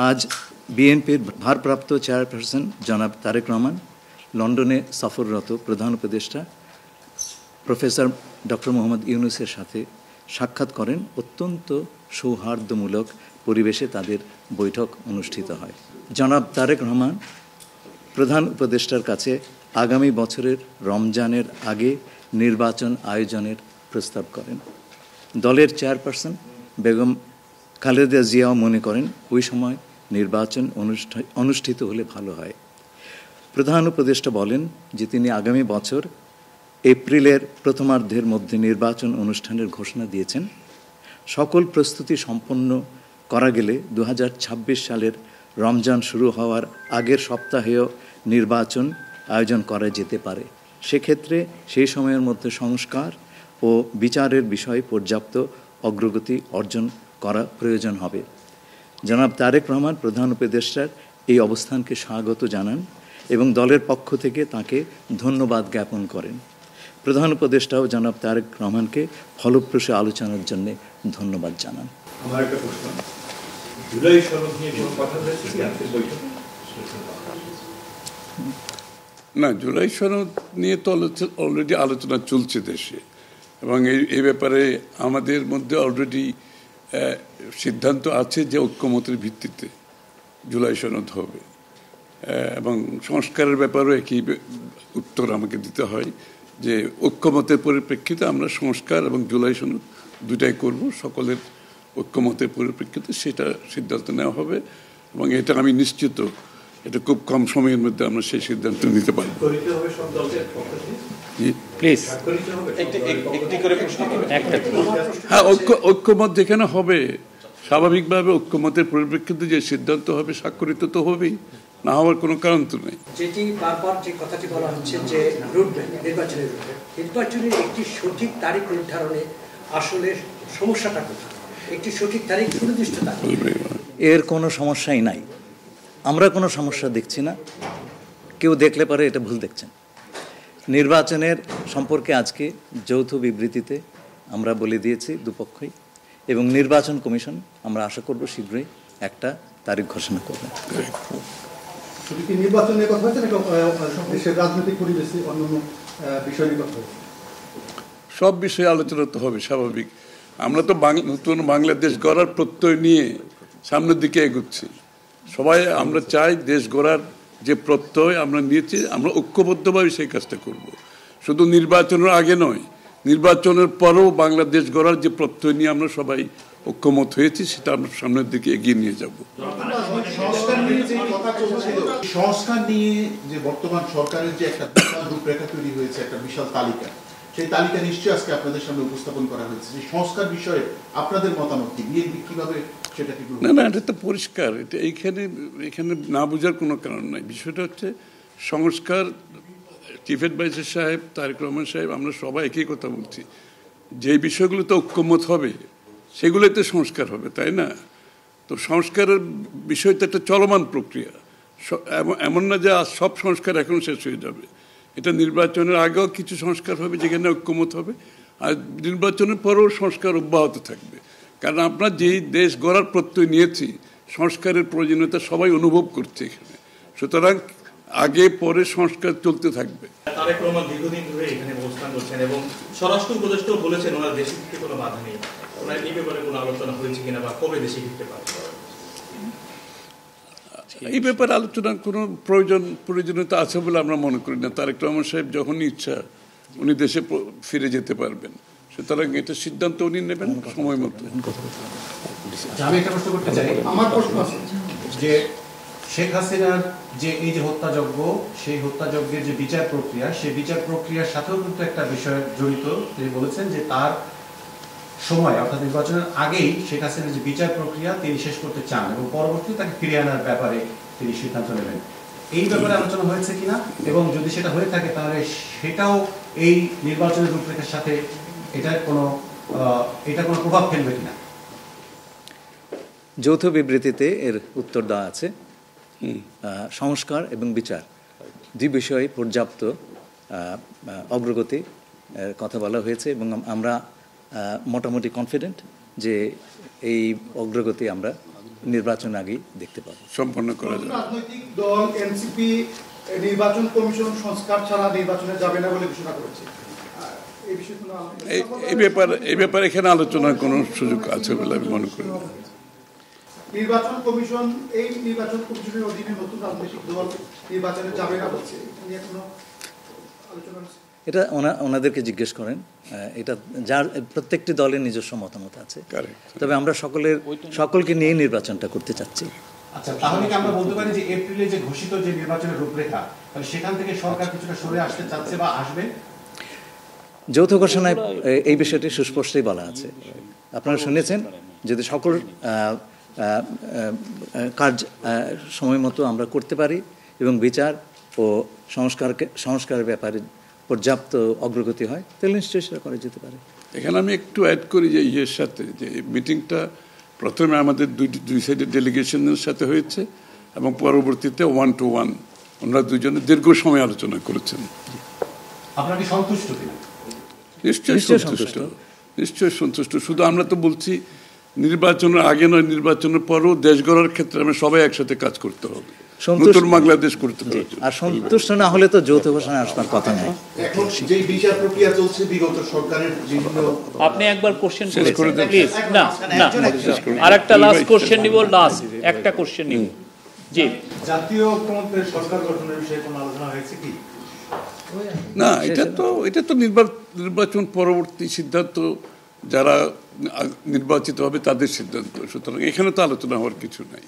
আজ বিএনপির ভারপ্রাপ্ত চেয়ারপারসন জনাব তারেক রহমান লন্ডনে সফররত প্রধান উপদেষ্টা প্রফেসর ডক্টর মোহাম্মদ ইউনূসের সাথে সাক্ষাৎ করেন। অত্যন্ত সৌহার্দ্যমূলক পরিবেশে তাদের বৈঠক অনুষ্ঠিত হয়। জনাব তারেক রহমান প্রধান উপদেষ্টার কাছে আগামী বছরের রমজানের আগে নির্বাচন আয়োজনের প্রস্তাব করেন। দলের চেয়ারপারসন বেগম খালেদা জিয়াও মনে করেন ওই সময় নির্বাচন অনুষ্ঠিত হলে ভালো হয়। প্রধান উপদেষ্টা বলেন যে তিনি আগামী বছর এপ্রিলের প্রথমার্ধের মধ্যে নির্বাচন অনুষ্ঠানের ঘোষণা দিয়েছেন। সকল প্রস্তুতি সম্পন্ন করা গেলে 2026 সালের রমজান শুরু হওয়ার আগের সপ্তাহেও নির্বাচন আয়োজন করা যেতে পারে। সেক্ষেত্রে সেই সময়ের মধ্যে সংস্কার ও বিচারের বিষয়ে পর্যাপ্ত অগ্রগতি অর্জন করা প্রয়োজন হবে। জনাব তারেক রহমান প্রধান উপদেষ্টার এই অবস্থানকে স্বাগত জানান এবং দলের পক্ষ থেকে তাকে ধন্যবাদ জ্ঞাপন করেন। প্রধান উপদেষ্টাও জনাব তারেক রহমানকে ফলপ্রসূ আলোচনার জন্য ধন্যবাদ জানান। আমার একটা প্রশ্ন, জুলাই সনদ নিয়ে কোনো কথা হয়েছে কি আজকের বৈঠকে? না, জুলাই সনদ নিয়ে তো অলরেডি আলোচনা চলছে দেশে, এবং এই ব্যাপারে আমাদের মধ্যে অলরেডি সিদ্ধান্ত আছে যে ঐক্যমতের ভিত্তিতে জুলাই সনদ হবে, এবং সংস্কারের ব্যাপারেও একই উত্তর আমাকে দিতে হয় যে ঐক্যমতের পরিপ্রেক্ষিতে আমরা সংস্কার এবং জুলাই সনদ দুটাই করব। সকলের ঐক্যমতের পরিপ্রেক্ষিতে সেটা সিদ্ধান্ত নেওয়া হবে, এবং এটা আমি নিশ্চিত এটা খুব কম সময়ের মধ্যে আমরা সেই সিদ্ধান্ত নিতে পারব। হ্যাঁ, ঐক্যমত যেখানে হবে স্বাভাবিকভাবে ঐক্যমতের পরিপ্রেক্ষিতে যে সিদ্ধান্ত হবে স্বাক্ষরিত তো হবেই, না হওয়ার কোনো কারণ তো নেই। যেটি বারবার যে কথাটি বলা হচ্ছে যে রুটম্যাপ নির্বাচনের একটি সঠিক তারিখ নির্ধারণে আসলে সমস্যাটা কোথায়? একটি সঠিক তারিখ সুনির্দিষ্ট তারিখ, এর কোনো সমস্যাই নাই। আমরা কোনো সমস্যা দেখছি না। কেউ দেখলে পারে এটা ভুল দেখছেন। নির্বাচনের সম্পর্কে আজকে যৌথ বিবৃতিতে আমরা বলে দিয়েছি দুপক্ষই, এবং নির্বাচন কমিশন আমরা আশা করব শীঘ্রই একটা তারিখ ঘোষণা করবেন। নির্বাচনের কথা হচ্ছে না, দেশের রাজনৈতিক পরিবেশে অন্যান্য বিষয় নিয়ে কথা হচ্ছে। সব বিষয়ে আলোচনা তো হবে স্বাভাবিক। আমরা তো নতুন বাংলাদেশ গড়ার প্রত্যয় নিয়ে সামনের দিকে এগোচ্ছি। সবাই আমরা চাই দেশ গড়ার যে প্রত্যয় আমরা নিয়েছি, আমরা ঐক্যবদ্ধভাবে সেই কাজটা করব। শুধু নির্বাচনের আগে নয়, নির্বাচনের পরেও বাংলাদেশ গড়ার যে প্রত্যয় নিয়ে আমরা সবাই ঐক্যমত হয়েছি সেটা আমরা সামনের দিকে এগিয়ে নিয়ে যাব। সংস্কার নিয়ে যে বর্তমান সরকারের যে একটা বিশাল রূপরেখা তৈরি হয়েছে, একটা বিশাল তালিকা, সেই তালিকা নিশ্চয়ই আজকে আপনাদের সামনে উপস্থাপন করা হয়েছে। যে সংস্কার বিষয়ে আপনাদের মতামত কি? বিএনপি কিভাবে সেটাকে? না, এটা তো পরিষ্কার। এটা এখানে না বোঝার কোনো কারণ নাই। বিষয়টা হচ্ছে সংস্কার। চিফ অ্যাডভাইজার সাহেব, তারেক রহমান সাহেব, আমরা সবাই একই কথা বলছি। যে বিষয়গুলোতে ঐক্যমত হবে সেগুলোতে সংস্কার হবে, তাই না? তো সংস্কারের বিষয়টা একটা চলমান প্রক্রিয়া। এমন না যে সব সংস্কার এখন শেষ হয়ে যাবে। এটা নির্বাচনের আগেও কিছু সংস্কার হবে যেখানে ঐক্যমত হবে, আর নির্বাচনের পরেও সংস্কার অব্যাহত থাকবে। কারণ আমরা যেই দেশ গড়ার প্রত্যয় নিয়েছি, সংস্কারের প্রয়োজনীয়তা সবাই অনুভব করছে এখানে। সুতরাং আগে পরে সংস্কার চলতে থাকবে। তারেক রহমান দীর্ঘদিন ধরে এখানে অবস্থান করছেন এবং স্বরাষ্ট্র উপদেষ্টাও বলেছেন ওনার দেশে ফিরতে কোনো বাধা নেই। ওনার এই ব্যাপারে কোনো আলোচনা হয়েছে কিনা, বা কবে দেশে ফিরতে পারে? এই ব্যাপারে আলোচনার কোনো প্রয়োজনীয়তা আছে বলে আমরা মনে করি না। তারেক রহমান সাহেব যখনই ইচ্ছা উনি দেশে ফিরে যেতে পারবেন। সুতরাং এটা সিদ্ধান্ত উনি নেবেন সময় মতো। আমি একটা প্রশ্ন করতে চাই। আমার প্রশ্ন আছে যে শেখ হাসিনার যে এই যে হত্যাযজ্ঞ, সেই হত্যাযজ্ঞের যে বিচার প্রক্রিয়া, সেই বিচার প্রক্রিয়ার সাথেও কিন্তু একটা বিষয় জড়িত। তিনি বলেছেন যে তার সময় অর্থাৎ নির্বাচনের আগেই শেখ হাসিনার যে বিচার প্রক্রিয়া তিনি শেষ করতে চান এবং পরবর্তীতে তাকে ফিরিয়ে আনার ব্যাপারে তিনি সিদ্ধান্ত নেবেন। এই ব্যাপারে আলোচনা হয়েছে কিনা, এবং যদি সেটা হয়ে থাকে তাহলে সেটাও এই নির্বাচনের রূপরেখার সাথে এটা কোনো প্রভাব ফেলবে কিনা? যৌথ বিবৃতিতে এর উত্তর দেওয়া আছে। সংস্কার এবং বিচার দুই বিষয়ে পর্যাপ্ত অগ্রগতি কথা বলা হয়েছে, এবং আমরা মোটামুটি কনফিডেন্ট যে এই অগ্রগতি আমরা নির্বাচন আগেই দেখতে পাবো। সম্পন্ন করা যাবে। রাজনৈতিক দল এনসিপি নির্বাচন কমিশন সংস্কার ছাড়া নির্বাচনে যাবে না বলে ঘোষণা করেছে। এই বিষয়ে কোনো এই ব্যাপারে এখানে আলোচনার কোনো সুযোগ আছে বলে আমি মনে করি না। নির্বাচন কমিশনের অধীনে নতুন রাজনৈতিক দল নির্বাচনে যাবে না বলছে, নিয়ে কোনো আলোচনা হচ্ছে? এটা ওনাদেরকে জিজ্ঞেস করেন। এটা যার প্রত্যেকটি দলের নিজস্ব মতামত আছে, তবে আমরা সকলকে নিয়ে নির্বাচনটা করতে চাচ্ছি। আচ্ছা, তাহলে কি আমরা বলতে পারি যে এপ্রিলে যে ঘোষিত যে নির্বাচনের রূপরেখা, তাহলে সেখান থেকে সরকার কিছুটা সরে আসতে চাচ্ছে বা আসবে? যৌথ ঘোষণায় এই বিষয়টি সুস্পষ্টই বলা আছে। আপনারা শুনেছেন, যদি সকল কাজ সময় মতো আমরা করতে পারি এবং বিচার ও সংস্কারের ব্যাপারে পর্যাপ্ত অগ্রগতি হয়, তাহলে নিশ্চয়ই সেটা করা যেতে পারে। এখানে আমি একটু অ্যাড করি যে ইয়ের সাথে, যে মিটিংটা প্রথমে আমাদের দুই সাইডের ডেলিগেশনের সাথে হয়েছে এবং পরবর্তীতে 1-to-1 ওনারা দুজনে দীর্ঘ সময় আলোচনা করেছেন। আপনারা কি সন্তুষ্ট কিনা? নিশ্চয়ই সন্তুষ্ট। শুধু আমরা তো বলছি নির্বাচনের আগে নয়, নির্বাচনের পরও দেশ গড়ার ক্ষেত্রে আমরা সবাই একসাথে কাজ করতে হবে, নতুন বাংলাদেশ করতে হবে। আর সন্তুষ্ট না হলে তো যৌথ ঘোষণা আসবার কথা নয়। এখন যে বিচার প্রক্রিয়া চলছে বিগত সরকারের বিভিন্ন, আপনি একবার কোশ্চেন করেছেন প্লিজ। না আরেকটা লাস্ট কোশ্চেন নিব, লাস্ট একটা কোশ্চেন নিব। জি, জাতীয় ঐক্যমত্যের সরকার গঠনের বিষয়ে কোনো আলোচনা হয়েছে কি? না, এটা তো নির্বাচন পরবর্তী সিদ্ধান্ত, যারা নির্বাচিত হবে তাদের সিদ্ধান্ত, সুতরাং এখানে তো আলোচনা হওয়ার কিছু নাই।